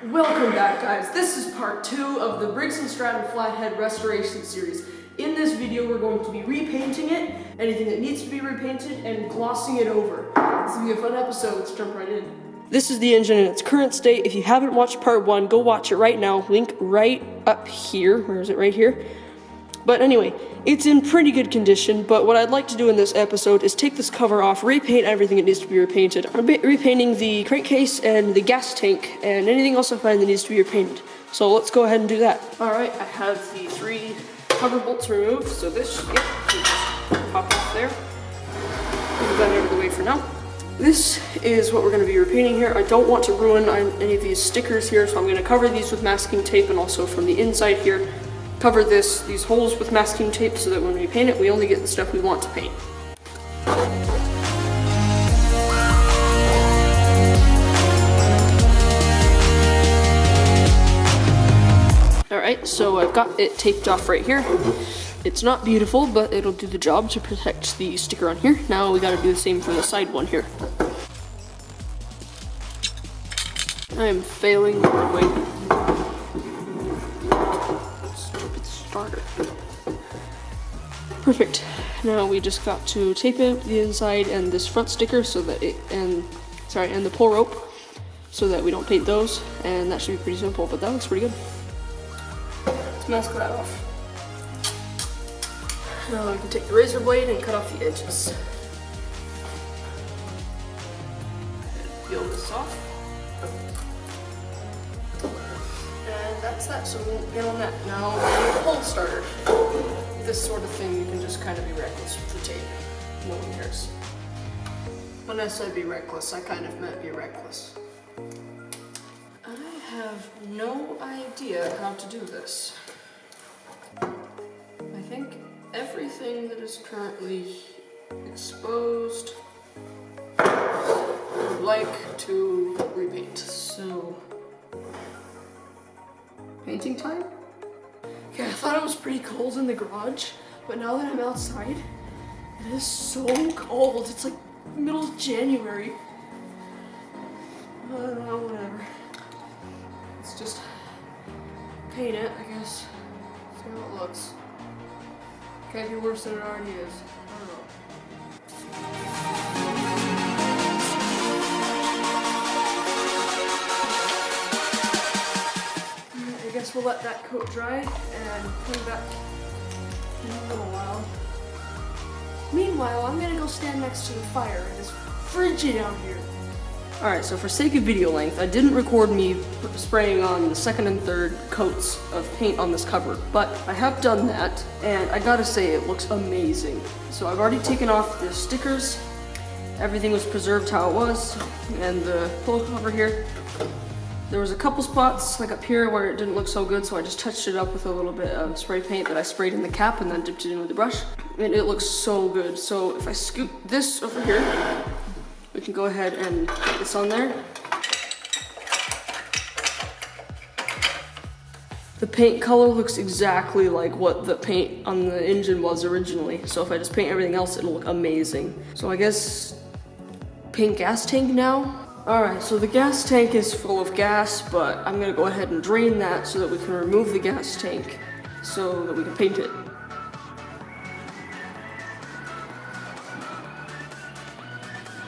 Welcome back, guys. This is part 2 of the Briggs Stratton Flathead restoration series. In this video, we're going to be repainting it, anything that needs to be repainted, and glossing it over. This will be a fun episode. Let's jump right in. This is the engine in its current state. If you haven't watched part 1, go watch it right now. Link right up here. Where is it? Right here. But anyway, it's in pretty good condition, but what I'd like to do in this episode is take this cover off, repaint everything that needs to be repainted. I'm repainting the crankcase and the gas tank, and anything else I find that needs to be repainted. So let's go ahead and do that. Alright, I have the 3 cover bolts removed, so this, just pop off there. Move that out of the way for now. This is what we're going to be repainting here. I don't want to ruin any of these stickers here, so I'm going to cover these with masking tape, and also from the inside here, cover these holes with masking tape so that when we paint it, we only get the stuff we want to paint. Alright, so I've got it taped off right here. It's not beautiful, but it'll do the job to protect the sticker on here. Now we gotta do the same for the side one here. I am failing the hard way. Starter. Perfect. Now we just got to tape it the inside and this front sticker so that and the pull rope so that we don't paint those, and that should be pretty simple, but that looks pretty good. Let's mask that off. Now we can take the razor blade and cut off the edges. Peel this off. And that's that, so we won't get on that. Now, the pull starter. This sort of thing, you can just kind of be reckless with the tape. No one cares. When I said be reckless, I kind of meant be reckless. I have no idea how to do this. I think everything that is currently exposed I would like to repaint. So, painting time? Okay, I thought it was pretty cold in the garage, but now that I'm outside, it is so cold. It's like middle of January. I don't know, whatever. Let's just paint it, I guess. See how it looks. Can't be worse than it already is. I don't know. I guess we'll let that coat dry and come back in a little while. Meanwhile, I'm gonna go stand next to the fire. It is frigid out here. Alright, so for sake of video length, I didn't record me spraying on the second and third coats of paint on this cover, but I have done that, and I gotta say it looks amazing. So I've already taken off the stickers, everything was preserved how it was, and the pull cover here. There was a couple spots, like up here, where it didn't look so good, so I just touched it up with a little bit of spray paint that I sprayed in the cap and then dipped it in with the brush, and it looks so good. So if I scoop this over here, we can go ahead and put this on there. The paint color looks exactly like what the paint on the engine was originally, so if I just paint everything else, it'll look amazing. So I guess paint gas tank now. Alright, so the gas tank is full of gas, but I'm gonna go ahead and drain that so that we can remove the gas tank so that we can paint it.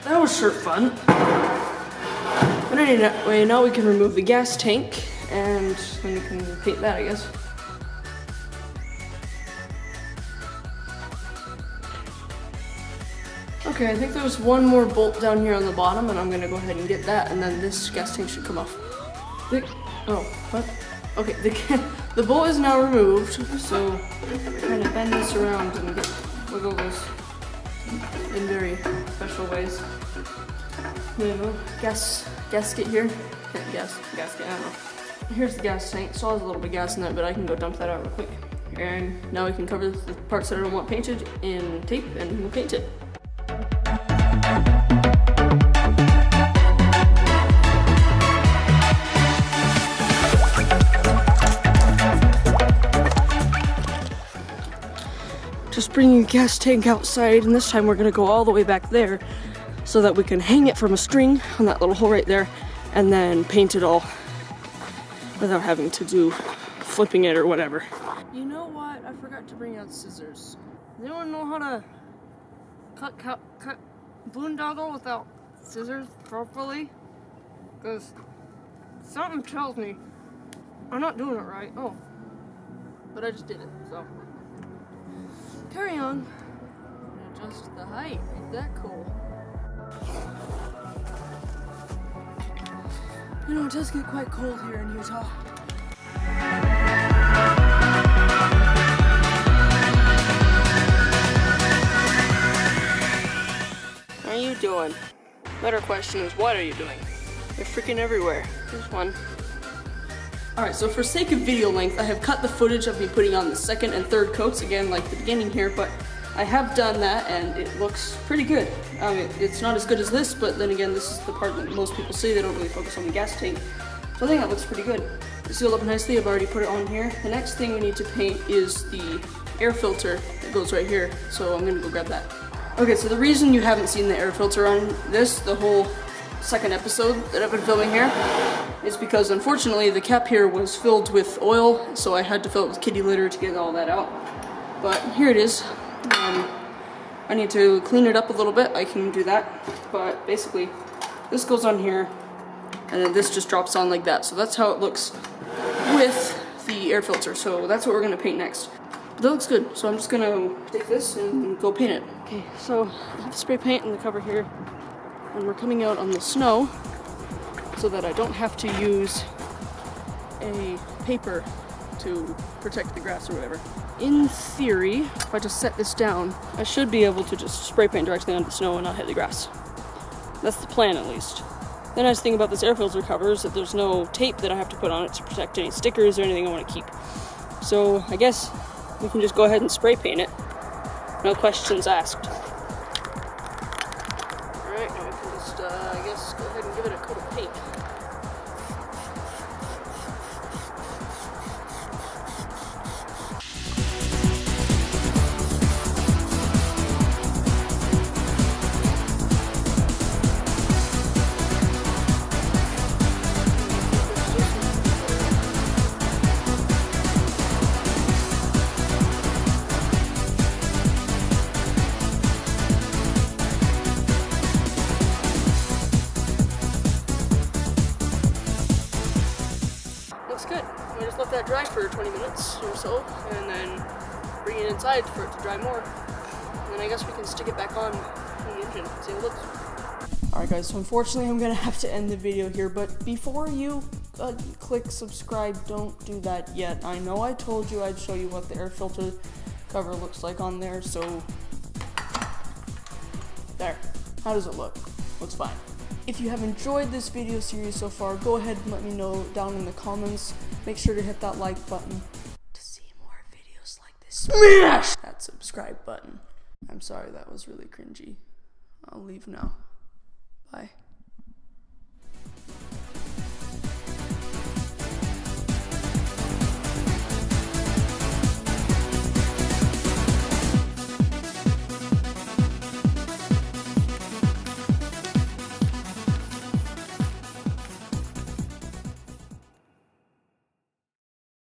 That was sure fun. But anyway, now we can remove the gas tank, and then we can paint that, I guess. Okay, I think there's one more bolt down here on the bottom, and I'm gonna go ahead and get that, and then this gas tank should come off. Oh, what? Okay, the bolt is now removed, so kind of bend this around and get wiggle this in very special ways. There you go. Gasket here. Gasket, I don't know. Here's the gas tank. Still has a little bit of gas in it, but I can go dump that out real quick. And now we can cover the parts that I don't want painted in tape, and we'll paint it. Just bringing the gas tank outside, and this time we're gonna go all the way back there so that we can hang it from a string on that little hole right there and then paint it all. without having to do flipping it or whatever. You know what? I forgot to bring out scissors. Does anyone know how to cut boondoggle without scissors properly? Because something tells me I'm not doing it right. Oh, but I just did it, so. Carry on. Adjust the height. Ain't that cool? You know, it does get quite cold here in Utah. What are you doing? Better question is, what are you doing? They're freaking everywhere. Here's one. Alright, so for sake of video length, I have cut the footage of me putting on the second and third coats, again, like the beginning here, but I have done that, and it looks pretty good. It's not as good as this, but then again, this is the part that most people say they don't really focus on the gas tank. So I think that looks pretty good. It's sealed up nicely, I've already put it on here. The next thing we need to paint is the air filter that goes right here, so I'm gonna go grab that. Okay, so the reason you haven't seen the air filter on this, the whole second episode that I've been filming here, is because unfortunately the cap here was filled with oil, so I had to fill it with kitty litter to get all that out. But here it is. I need to clean it up a little bit, I can do that, but basically this goes on here and then this just drops on like that, so that's how it looks with the air filter. So that's what we're going to paint next. But that looks good, so I'm just going to take this and go paint it. Okay, so I have spray paint in the cover here, and we're coming out on the snow so that I don't have to use a paper to protect the grass or whatever. In theory, if I just set this down, I should be able to just spray paint directly onto the snow and not hit the grass. That's the plan, at least. The nice thing about this air filter cover is that there's no tape that I have to put on it to protect any stickers or anything I want to keep. So I guess we can just go ahead and spray paint it. No questions asked. Alright, now we can just, I guess, go ahead and give it a coat of paint. Good. I just let that dry for 20 minutes or so, and then bring it inside for it to dry more. And then I guess we can stick it back on the engine and see how it looks. Alright guys, so unfortunately I'm going to have to end the video here, but before you click subscribe, don't do that yet. I know I told you I'd show you what the air filter cover looks like on there, so there. How does it look? Looks fine. If you have enjoyed this video series so far, go ahead and let me know down in the comments. Make sure to hit that like button to see more videos like this. Smash that subscribe button. I'm sorry, that was really cringy. I'll leave now. Bye.